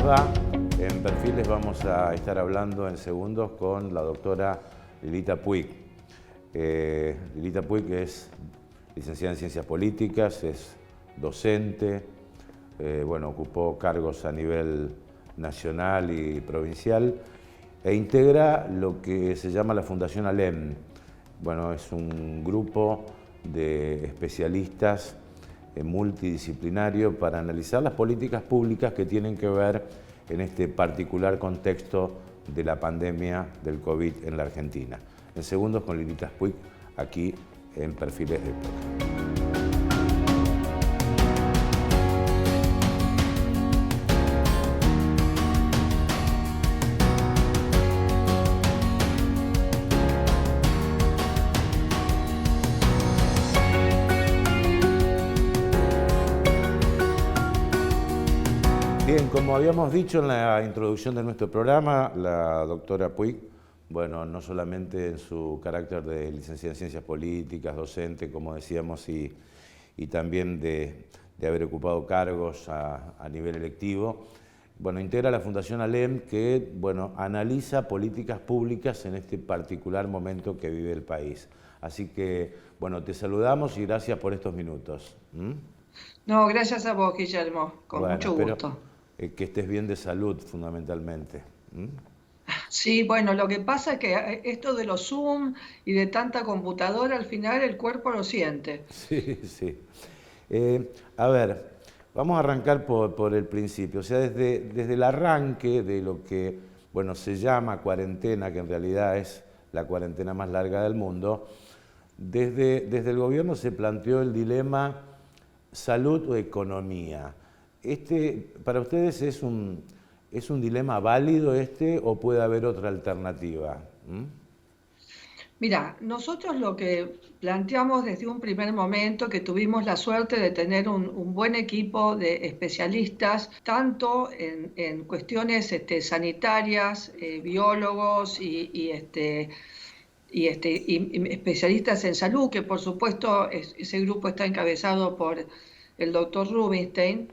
va? En Perfiles vamos a estar hablando en segundos con la doctora Lilita Puig. Lilita Puig es licenciada en Ciencias Políticas, es docente, ocupó cargos a nivel nacional y provincial e integra lo que se llama la Fundación ALEM. Bueno, es un grupo de especialistas multidisciplinario para analizar las políticas públicas que tienen que ver en este particular contexto de la pandemia del COVID en la Argentina. En segundos con Lilita Puig, aquí en Perfiles de Época. Bien, como habíamos dicho en la introducción de nuestro programa, la doctora Puig, no solamente en su carácter de licenciada en Ciencias Políticas, docente, como decíamos, y también de haber ocupado cargos a nivel electivo, integra la Fundación ALEM que, analiza políticas públicas en este particular momento que vive el país. Así que, te saludamos y gracias por estos minutos. No, gracias a vos, Guillermo, con mucho gusto. Que estés bien de salud, fundamentalmente. Sí, lo que pasa es que esto de los Zoom y de tanta computadora, al final el cuerpo lo siente. Sí, sí. Vamos a arrancar por el principio. O sea, desde el arranque de lo que, se llama cuarentena, que en realidad es la cuarentena más larga del mundo, desde el gobierno se planteó el dilema salud o economía. ¿Para ustedes es un dilema válido o puede haber otra alternativa? Mira, nosotros lo que planteamos desde un primer momento, que tuvimos la suerte de tener un buen equipo de especialistas, tanto en cuestiones sanitarias, biólogos y especialistas en salud, que por supuesto ese grupo está encabezado por el doctor Rubinstein.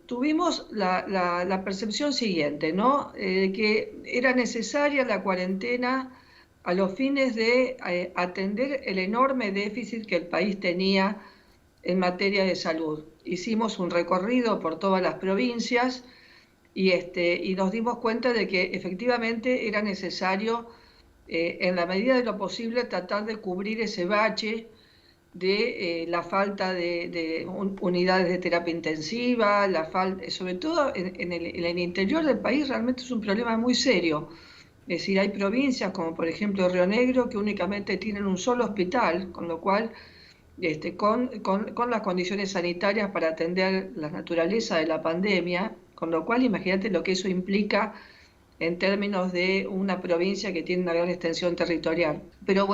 Tuvimos la percepción siguiente, ¿no? Que era necesaria la cuarentena a los fines de atender el enorme déficit que el país tenía en materia de salud. Hicimos un recorrido por todas las provincias y nos dimos cuenta de que efectivamente era necesario, en la medida de lo posible, tratar de cubrir ese bache de la falta de unidades de terapia intensiva, sobre todo en el interior del país realmente es un problema muy serio. Es decir, hay provincias como por ejemplo Río Negro que únicamente tienen un solo hospital, con lo cual con las condiciones sanitarias para atender la naturaleza de la pandemia, con lo cual imagínate lo que eso implica en términos de una provincia que tiene una gran extensión territorial. Pero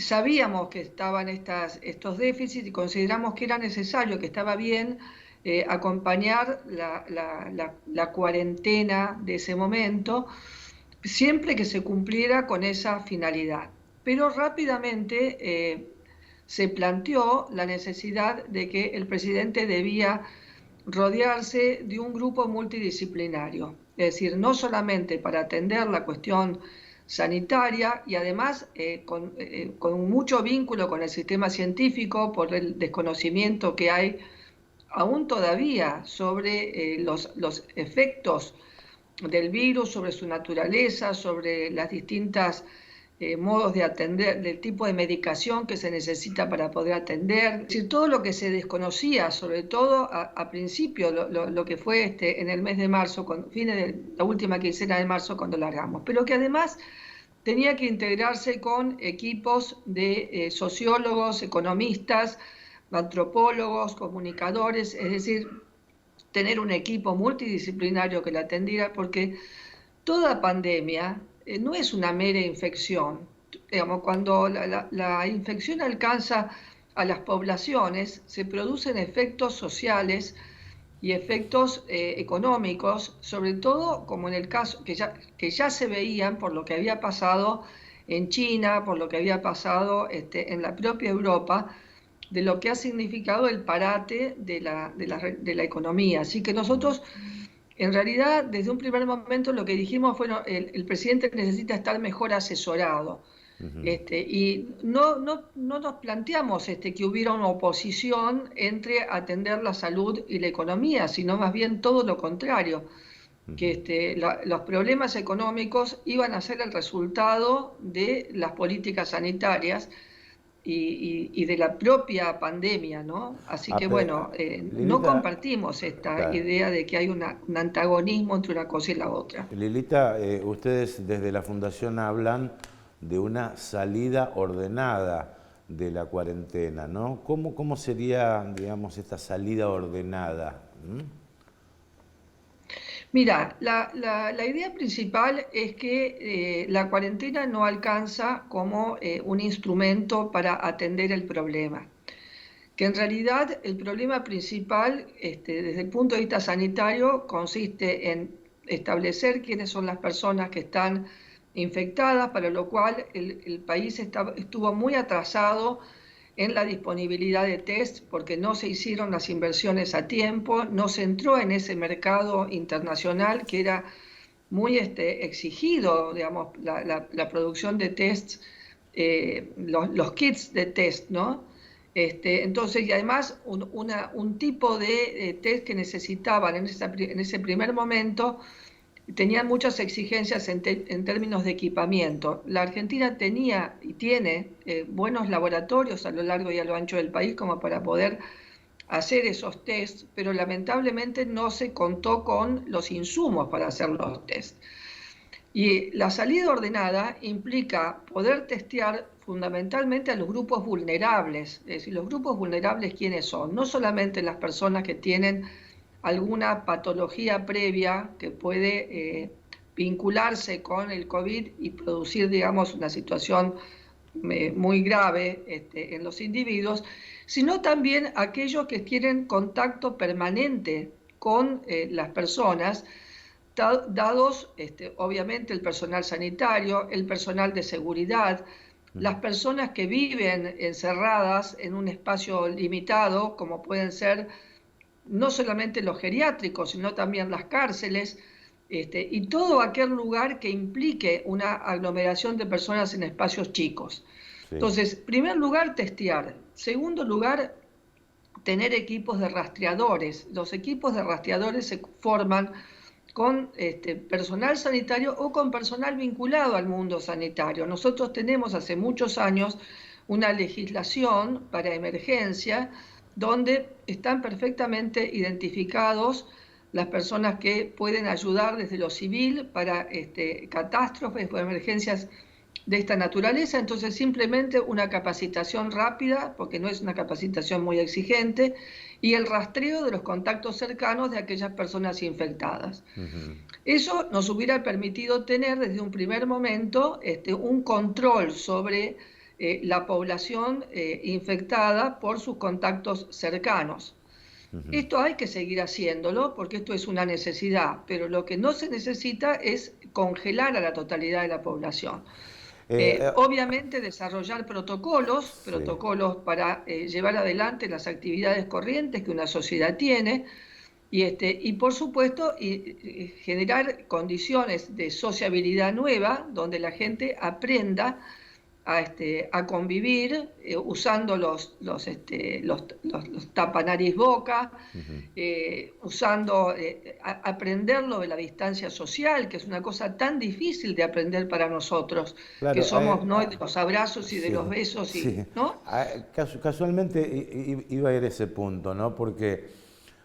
sabíamos que estaban estos déficits y consideramos que era necesario, que estaba bien acompañar la cuarentena de ese momento, siempre que se cumpliera con esa finalidad. Pero rápidamente se planteó la necesidad de que el presidente debía rodearse de un grupo multidisciplinario, es decir, no solamente para atender la cuestión sanitaria y además con mucho vínculo con el sistema científico por el desconocimiento que hay aún todavía sobre los efectos del virus, sobre su naturaleza, sobre las distintas modos de atender, del tipo de medicación que se necesita para poder atender, es decir, todo lo que se desconocía, sobre todo a principio, lo que fue en el mes de marzo, fines de la última quincena de marzo cuando largamos, pero que además tenía que integrarse con equipos de sociólogos, economistas, antropólogos, comunicadores, es decir, tener un equipo multidisciplinario que la atendiera, porque toda pandemia no es una mera infección. Digamos, cuando la infección alcanza a las poblaciones, se producen efectos sociales y efectos económicos, sobre todo como en el caso que ya se veían por lo que había pasado en China, por lo que había pasado en la propia Europa, de lo que ha significado el parate de la economía. Así que nosotros, en realidad, desde un primer momento lo que dijimos fue, no, el presidente necesita estar mejor asesorado. Y no nos planteamos que hubiera una oposición entre atender la salud y la economía, sino más bien todo lo contrario, que los problemas económicos iban a ser el resultado de las políticas sanitarias y de la propia pandemia, ¿no? Así que bueno, no Lilita, compartimos esta claro. idea de que hay un antagonismo entre una cosa y la otra. Lilita, ustedes desde la Fundación hablan de una salida ordenada de la cuarentena, ¿no? ¿Cómo sería, digamos, esta salida ordenada? Mira, la idea principal es que la cuarentena no alcanza como un instrumento para atender el problema, que en realidad el problema principal, desde el punto de vista sanitario, consiste en establecer quiénes son las personas que están infectadas, para lo cual el país estuvo muy atrasado en la disponibilidad de test porque no se hicieron las inversiones a tiempo, no se entró en ese mercado internacional que era muy exigido, digamos, la producción de tests, los kits de test, ¿no? Entonces, y además un tipo de test que necesitaban en ese primer momento tenían muchas exigencias en términos de equipamiento. La Argentina tenía y tiene buenos laboratorios a lo largo y a lo ancho del país como para poder hacer esos tests, pero lamentablemente no se contó con los insumos para hacer los tests. Y la salida ordenada implica poder testear fundamentalmente a los grupos vulnerables. Es decir, los grupos vulnerables, ¿quiénes son? No solamente las personas que tienen alguna patología previa que puede vincularse con el COVID y producir, digamos, una situación muy grave en los individuos, sino también aquellos que tienen contacto permanente con las personas, dados obviamente el personal sanitario, el personal de seguridad, las personas que viven encerradas en un espacio limitado, como pueden ser no solamente los geriátricos, sino también las cárceles, y todo aquel lugar que implique una aglomeración de personas en espacios chicos. Sí. Entonces, primer lugar, testear. Segundo lugar, tener equipos de rastreadores. Los equipos de rastreadores se forman con personal sanitario o con personal vinculado al mundo sanitario. Nosotros tenemos hace muchos años una legislación para emergencia donde están perfectamente identificados las personas que pueden ayudar desde lo civil para catástrofes o emergencias de esta naturaleza. Entonces simplemente una capacitación rápida, porque no es una capacitación muy exigente, y el rastreo de los contactos cercanos de aquellas personas infectadas. Eso nos hubiera permitido tener desde un primer momento un control sobre la población infectada por sus contactos cercanos. Esto hay que seguir haciéndolo porque esto es una necesidad, pero lo que no se necesita es congelar a la totalidad de la población. Obviamente desarrollar protocolos Sí. para llevar adelante las actividades corrientes que una sociedad tiene y por supuesto generar condiciones de sociabilidad nueva donde la gente aprenda a convivir usando los tapanariz boca, usando, aprender lo de la distancia social, que es una cosa tan difícil de aprender para nosotros, Claro, que somos ¿no? de los abrazos y de sí, los besos, sí. ¿no? Casualmente iba a ir a ese punto, ¿no? Porque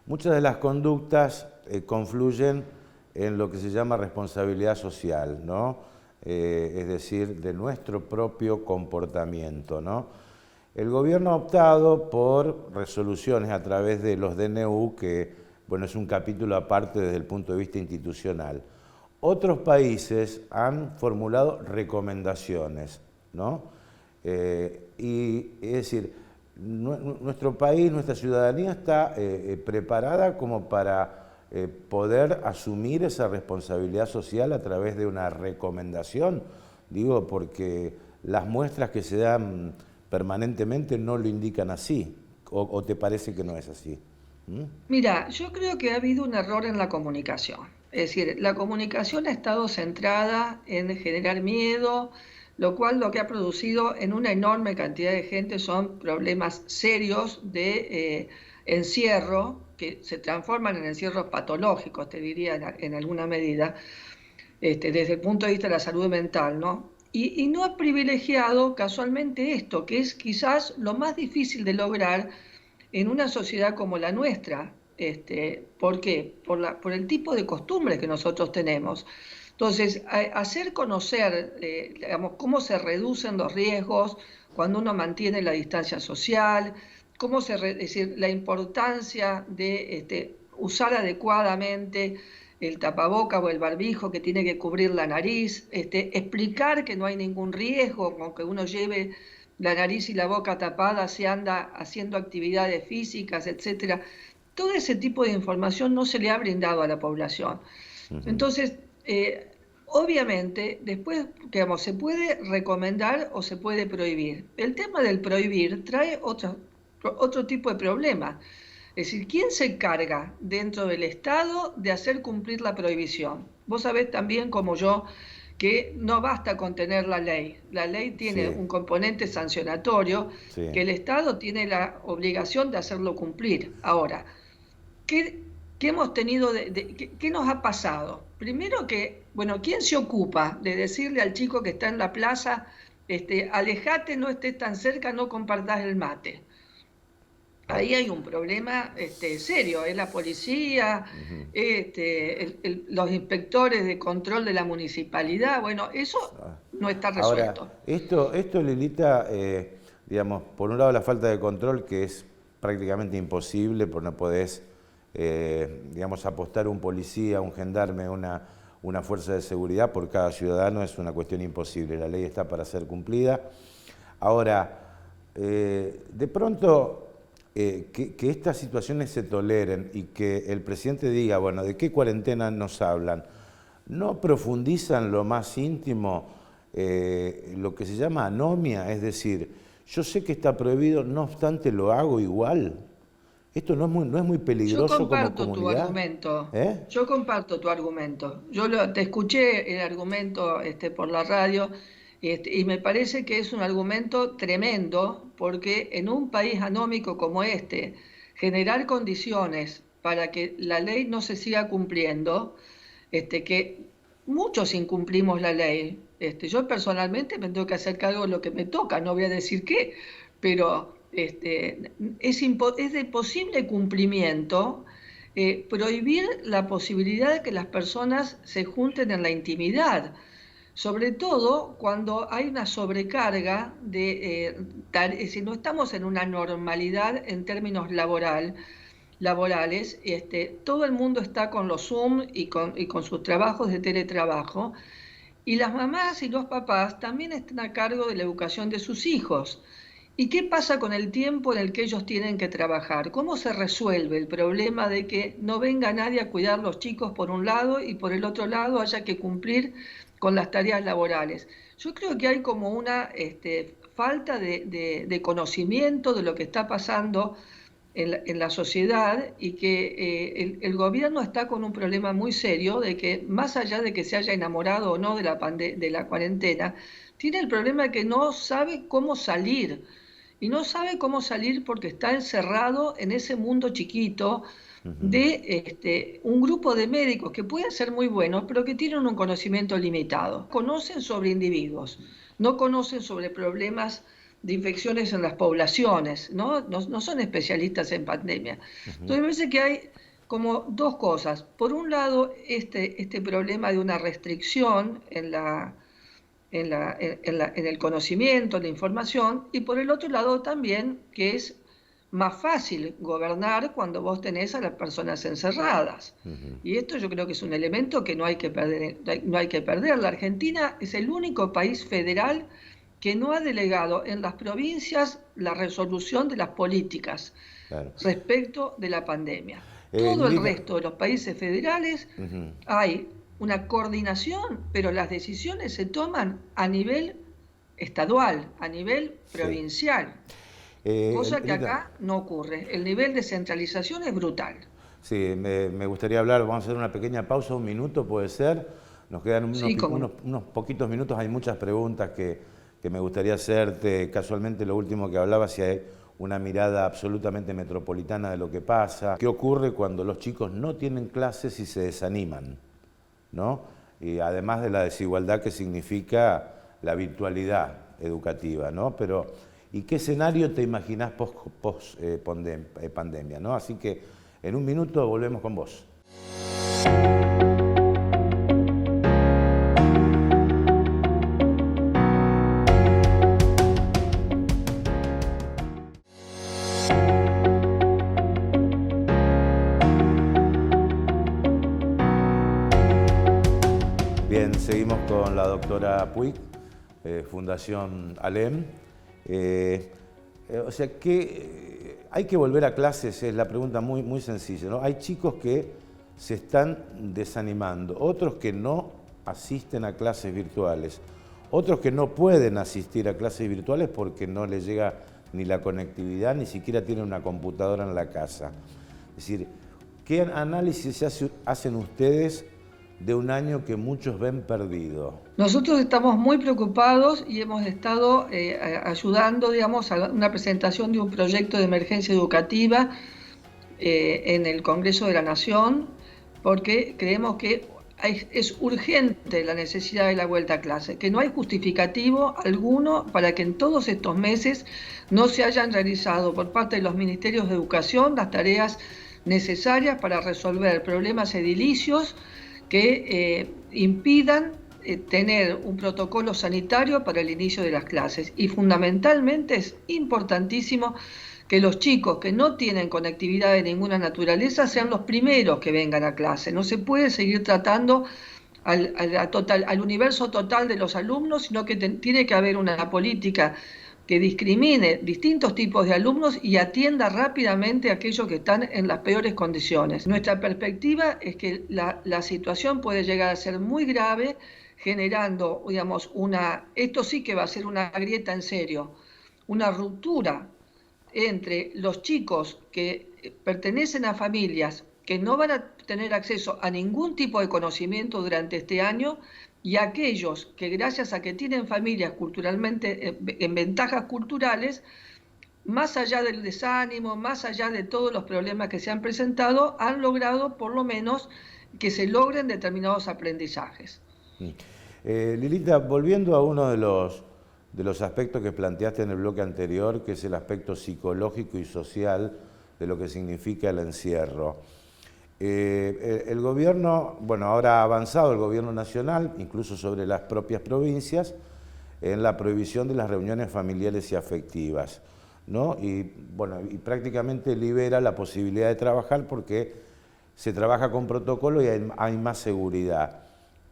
muchas de las conductas confluyen en lo que se llama responsabilidad social, ¿no? Es decir, de nuestro propio comportamiento, ¿no? El gobierno ha optado por resoluciones a través de los DNU, que, bueno, es un capítulo aparte desde el punto de vista institucional. Otros países han formulado recomendaciones, ¿no? Y es decir, nuestro país, nuestra ciudadanía está preparada como para poder asumir esa responsabilidad social a través de una recomendación, digo, porque las muestras que se dan permanentemente no lo indican así. o te parece que no es así? ¿Mm? Mira, yo creo que ha habido un error en la comunicación. Es decir, la comunicación ha estado centrada en generar miedo, lo cual lo que ha producido en una enorme cantidad de gente son problemas serios de encierro, que se transforman en encierros patológicos, te diría en alguna medida, desde el punto de vista de la salud mental, ¿no? Y no ha privilegiado casualmente esto, que es quizás lo más difícil de lograr en una sociedad como la nuestra. ¿Por qué? Por el tipo de costumbres que nosotros tenemos. Entonces, hacer conocer, digamos, cómo se reducen los riesgos cuando uno mantiene la distancia social, es decir, la importancia de usar adecuadamente el tapaboca o el barbijo que tiene que cubrir la nariz, explicar que no hay ningún riesgo con que uno lleve la nariz y la boca tapada si anda haciendo actividades físicas, etcétera. Todo ese tipo de información no se le ha brindado a la población. Entonces, obviamente, después, digamos, se puede recomendar o se puede prohibir. El tema del prohibir trae otro tipo de problema. Es decir, ¿quién se encarga dentro del Estado de hacer cumplir la prohibición? Vos sabés también como yo que no basta con tener la ley. La ley tiene Sí, un componente sancionatorio sí. que el Estado tiene la obligación de hacerlo cumplir. Ahora, ¿qué hemos tenido, qué nos ha pasado? Primero que, bueno, ¿quién se ocupa de decirle al chico que está en la plaza, alejate, no estés tan cerca, no compartás el mate? Claro. Ahí hay un problema serio, es la policía, los inspectores de control de la municipalidad, bueno, eso no está Ahora, resuelto. esto Lilita, digamos, por un lado la falta de control, que es prácticamente imposible, porque no podés, digamos, apostar un policía, un gendarme, una fuerza de seguridad por cada ciudadano, es una cuestión imposible, la ley está para ser cumplida. Ahora, de pronto, que estas situaciones se toleren y que el presidente diga, bueno, ¿de qué cuarentena nos hablan? ¿No profundizan lo más íntimo, lo que se llama anomia? Es decir, yo sé que está prohibido, no obstante lo hago igual. ¿Esto no es muy Yo peligroso como comparto tu comunidad? argumento, ¿Eh? yo comparto tu argumento. Te escuché el argumento por la radio y me parece que es un argumento tremendo porque en un país anómico como generar condiciones para que la ley no se siga cumpliendo, que muchos incumplimos la ley. Yo personalmente me tengo que hacer cargo de lo que me toca, no voy a decir qué, pero es de posible cumplimiento prohibir la posibilidad de que las personas se junten en la intimidad, sobre todo cuando hay una sobrecarga si no estamos en una normalidad en términos laborales, todo el mundo está con los Zoom y con sus trabajos de teletrabajo, y las mamás y los papás también están a cargo de la educación de sus hijos. ¿Y qué pasa con el tiempo en el que ellos tienen que trabajar? ¿Cómo se resuelve el problema de que no venga nadie a cuidar los chicos por un lado y por el otro lado haya que cumplir con las tareas laborales? Yo creo que hay como una falta de conocimiento de lo que está pasando en la sociedad y que el gobierno está con un problema muy serio de que más allá de que se haya enamorado o no de la cuarentena, tiene el problema de que no sabe cómo salir. Y no sabe cómo salir porque está encerrado en ese mundo chiquito de un grupo de médicos que pueden ser muy buenos, pero que tienen un conocimiento limitado. Conocen sobre individuos, no conocen sobre problemas de infecciones en las poblaciones, no son especialistas en pandemia. Entonces me parece que hay como dos cosas. Por un lado, este problema de una restricción en el conocimiento, en la información, y por el otro lado también que es más fácil gobernar cuando vos tenés a las personas encerradas. Y esto yo creo que es un elemento que no hay que perder, no hay que perder. La Argentina es el único país federal que no ha delegado en las provincias la resolución de las políticas Claro. respecto de la pandemia. Todo el Lilita, resto de los países federales hay una coordinación, pero las decisiones se toman a nivel estadual, a nivel sí. provincial. Cosa que acá no ocurre. El nivel de centralización es brutal. Sí, me gustaría hablar, vamos a hacer una pequeña pausa, un minuto puede ser. Nos quedan unos poquitos minutos, hay muchas preguntas que me gustaría hacerte. Casualmente lo último que hablaba, si hay una mirada absolutamente metropolitana de lo que pasa. ¿Qué ocurre cuando los chicos no tienen clases y se desaniman, ¿no? Y además de la desigualdad que significa la virtualidad educativa, ¿no? Pero, ¿y qué escenario te imaginás post pandemia, ¿no? Así que en un minuto volvemos con vos. Bien, seguimos con la doctora Puig, Fundación ALEM. O sea, ¿hay que volver a clases? Es la pregunta muy sencilla, ¿no? Hay chicos que se están desanimando, otros que no asisten a clases virtuales, otros que no pueden asistir a clases virtuales porque no les llega ni la conectividad, ni siquiera tienen una computadora en la casa. Es decir, ¿qué análisis hacen ustedes de un año que muchos ven perdido? Nosotros estamos muy preocupados y hemos estado ayudando, digamos, a una presentación de un proyecto de emergencia educativa en el Congreso de la Nación, porque creemos que es urgente la necesidad de la vuelta a clase, que no hay justificativo alguno para que en todos estos meses no se hayan realizado por parte de los ministerios de educación las tareas necesarias para resolver problemas edilicios que impidan tener un protocolo sanitario para el inicio de las clases. Y fundamentalmente es importantísimo que los chicos que no tienen conectividad de ninguna naturaleza sean los primeros que vengan a clase. No se puede seguir tratando al universo total de los alumnos, sino que tiene que haber una política que discrimine distintos tipos de alumnos y atienda rápidamente a aquellos que están en las peores condiciones. Nuestra perspectiva es que la situación puede llegar a ser muy grave, generando, digamos, esto sí que va a ser una grieta en serio, una ruptura entre los chicos que pertenecen a familias que no van a tener acceso a ningún tipo de conocimiento durante este año y aquellos que gracias a que tienen familias culturalmente en ventajas culturales, más allá del desánimo, más allá de todos los problemas que se han presentado, han logrado por lo menos que se logren determinados aprendizajes. Lilita, volviendo a uno de los aspectos que planteaste en el bloque anterior, que es el aspecto psicológico y social de lo que significa el encierro. El gobierno, bueno, ahora ha avanzado el gobierno nacional, incluso sobre las propias provincias, en la prohibición de las reuniones familiares y afectivas, ¿no? Y, bueno, y prácticamente libera la posibilidad de trabajar porque se trabaja con protocolo y hay más seguridad.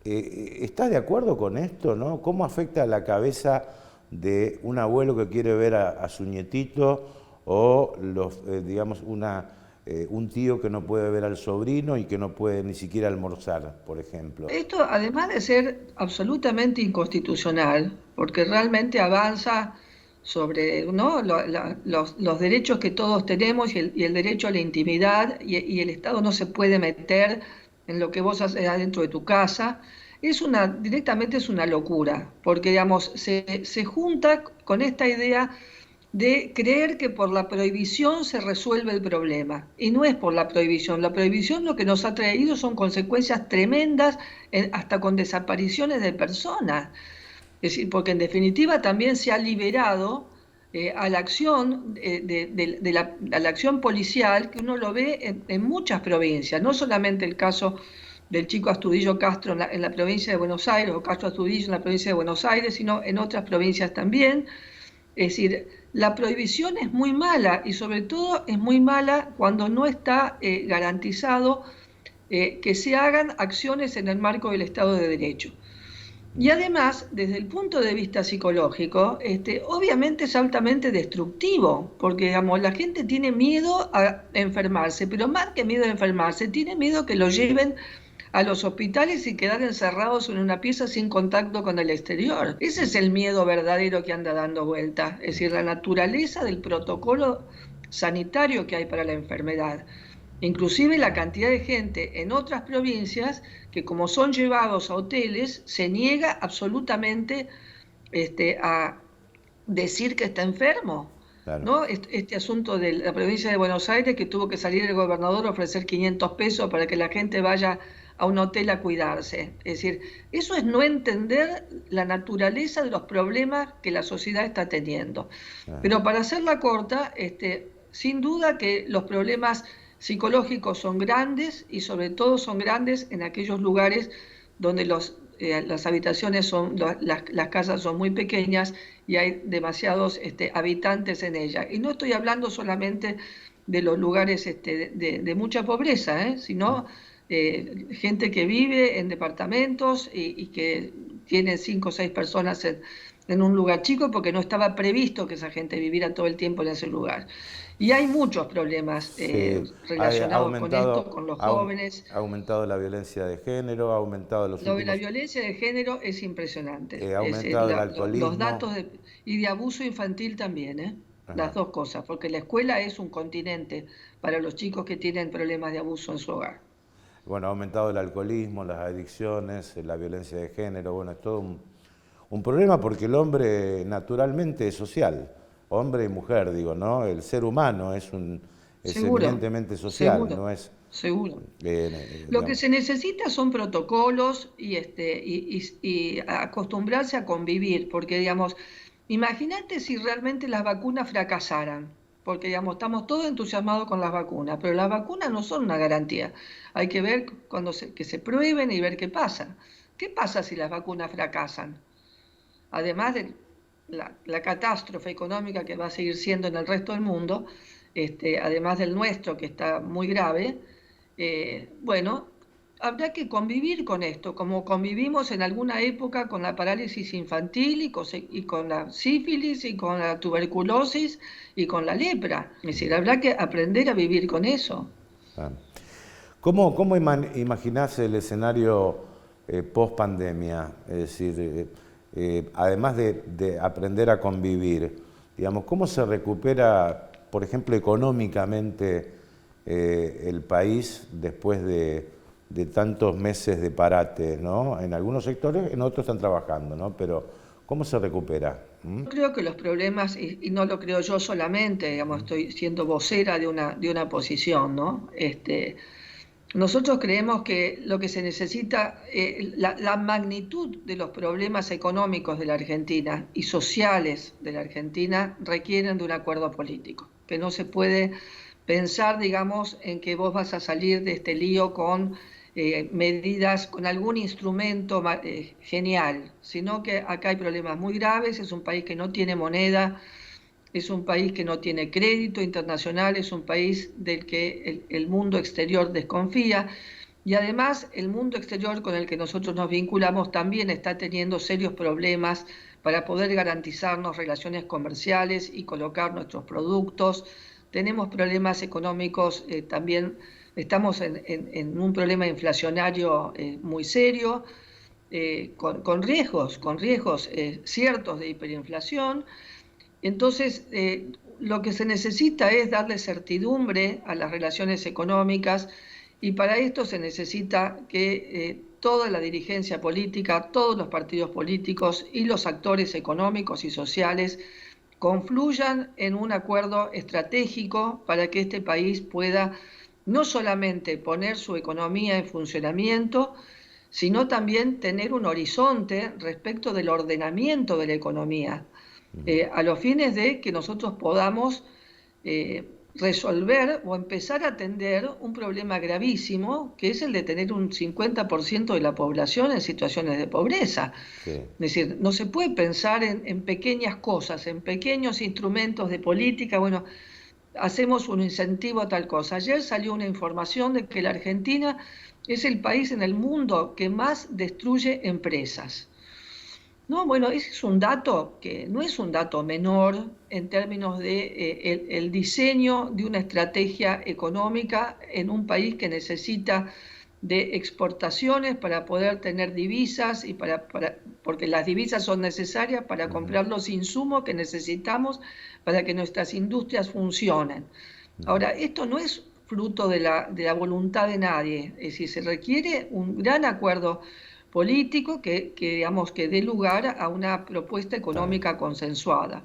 ¿Estás de acuerdo con esto, no? ¿Cómo afecta a la cabeza de un abuelo que quiere ver a su nietito o digamos un tío que no puede ver al sobrino y que no puede ni siquiera almorzar, por ejemplo? Esto, además de ser absolutamente inconstitucional, porque realmente avanza sobre, ¿no?, los derechos que todos tenemos y el derecho a la intimidad, y el Estado no se puede meter en lo que vos haces adentro de tu casa, directamente es una locura, porque digamos, se junta con esta idea de creer que por la prohibición se resuelve el problema. Y no es por la prohibición. La prohibición lo que nos ha traído son consecuencias tremendas, hasta con desapariciones de personas. Es decir, porque en definitiva también se ha liberado a la acción, a la acción policial, que uno lo ve en muchas provincias, no solamente el caso del chico Astudillo Castro en la provincia de Buenos Aires, o Castro Astudillo en la provincia de Buenos Aires, sino en otras provincias también. Es decir, la prohibición es muy mala y sobre todo es muy mala cuando no está garantizado que se hagan acciones en el marco del Estado de Derecho. Y además, desde el punto de vista psicológico, obviamente es altamente destructivo, porque digamos, la gente tiene miedo a enfermarse, pero más que miedo a enfermarse, tiene miedo que lo lleven a los hospitales y quedar encerrados en una pieza sin contacto con el exterior. Ese es el miedo verdadero que anda dando vuelta, es decir, la naturaleza del protocolo sanitario que hay para la enfermedad. Inclusive la cantidad de gente en otras provincias que, como son llevados a hoteles, se niega absolutamente a decir que está enfermo. Claro. ¿No? Este asunto de la provincia de Buenos Aires, que tuvo que salir el gobernador a ofrecer 500 pesos para que la gente vaya a un hotel a cuidarse. Es decir, eso es no entender la naturaleza de los problemas que la sociedad está teniendo. Pero para hacerla corta, sin duda que los problemas psicológicos son grandes y sobre todo son grandes en aquellos lugares donde las habitaciones son, las casas son muy pequeñas y hay demasiados habitantes en ellas. Y no estoy hablando solamente de los lugares de mucha pobreza, sino gente que vive en departamentos y que tiene 5 o 6 personas en un lugar chico porque no estaba previsto que esa gente viviera todo el tiempo en ese lugar. Y hay muchos problemas relacionados con esto, con los jóvenes. Ha aumentado la violencia de género, ha aumentado los últimos... La violencia de género es impresionante. Ha aumentado el alcoholismo. Los datos y de abuso infantil también, las dos cosas, porque la escuela es un continente para los chicos que tienen problemas de abuso en su hogar. Bueno, ha aumentado el alcoholismo, las adicciones, la violencia de género, bueno, es todo un problema porque el hombre naturalmente es social. Hombre y mujer, digo, ¿no? El ser humano es eminentemente social, seguro, no es... Seguro. Lo que se necesita son protocolos y acostumbrarse a convivir, porque, digamos, imagínate si realmente las vacunas fracasaran, porque, digamos, estamos todos entusiasmados con las vacunas, pero las vacunas no son una garantía. Hay que ver que se prueben y ver qué pasa. ¿Qué pasa si las vacunas fracasan? Además de la catástrofe económica que va a seguir siendo en el resto del mundo, además del nuestro, que está muy grave, bueno, habrá que convivir con esto, como convivimos en alguna época con la parálisis infantil y con la sífilis y con la tuberculosis y con la lepra. Es decir, habrá que aprender a vivir con eso. ¿Cómo imaginás el escenario post pandemia? Es decir, además de aprender a convivir, digamos, ¿cómo se recupera, por ejemplo, económicamente el país después de tantos meses de parate, ¿no? En algunos sectores, en otros están trabajando, ¿no? Pero ¿cómo se recupera? Creo que los problemas, y no lo creo yo solamente, digamos, estoy siendo vocera de una posición, ¿no? Nosotros creemos que lo que se necesita, la magnitud de los problemas económicos de la Argentina y sociales de la Argentina requieren de un acuerdo político, que no se puede pensar, digamos, en que vos vas a salir de este lío con medidas, con algún instrumento genial, sino que acá hay problemas muy graves, es un país que no tiene moneda, es un país que no tiene crédito internacional, es un país del que el mundo exterior desconfía y además el mundo exterior con el que nosotros nos vinculamos también está teniendo serios problemas para poder garantizarnos relaciones comerciales y colocar nuestros productos. Tenemos problemas económicos también, estamos en un problema inflacionario muy serio, con riesgos ciertos de hiperinflación. Entonces, lo que se necesita es darle certidumbre a las relaciones económicas y para esto se necesita que toda la dirigencia política, todos los partidos políticos y los actores económicos y sociales confluyan en un acuerdo estratégico para que este país pueda no solamente poner su economía en funcionamiento, sino también tener un horizonte respecto del ordenamiento de la economía. A los fines de que nosotros podamos resolver o empezar a atender un problema gravísimo, que es el de tener un 50% de la población en situaciones de pobreza. Sí. Es decir, no se puede pensar en pequeñas cosas, en pequeños instrumentos de política, bueno, hacemos un incentivo a tal cosa. Ayer salió una información de que la Argentina es el país en el mundo que más destruye empresas. No, bueno, ese es un dato que no es un dato menor en términos de el diseño de una estrategia económica en un país que necesita de exportaciones para poder tener divisas y porque las divisas son necesarias para comprar los insumos que necesitamos para que nuestras industrias funcionen. Ahora, esto no es fruto de la voluntad de nadie, es decir, se requiere un gran acuerdo político digamos, que dé lugar a una propuesta económica consensuada.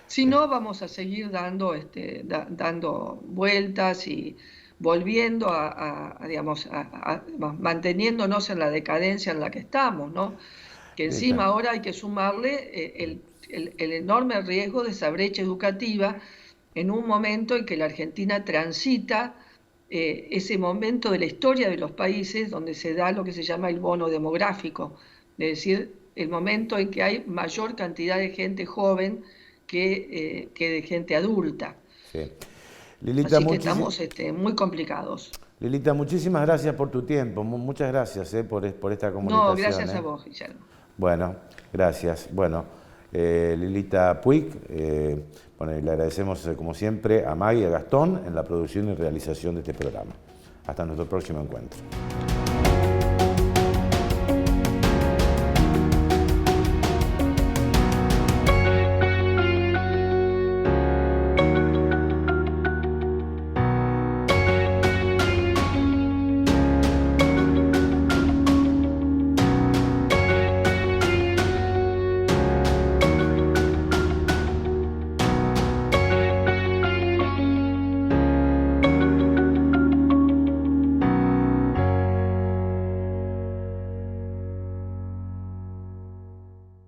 Si no, vamos a seguir dando vueltas y volviendo digamos, manteniéndonos en la decadencia en la que estamos, ¿no? Que encima ahora hay que sumarle el enorme riesgo de esa brecha educativa en un momento en que la Argentina transita ese momento de la historia de los países donde se da lo que se llama el bono demográfico, es decir, el momento en que hay mayor cantidad de gente joven que de gente adulta. Sí. Lilita, así que estamos muy complicados. Lilita, muchísimas gracias por tu tiempo, muchas gracias por esta comunicación. No, gracias a vos, Guillermo. Bueno, gracias. Bueno, Lilita Puig, bueno, le agradecemos como siempre a Maggie y a Gastón en la producción y realización de este programa. Hasta nuestro próximo encuentro.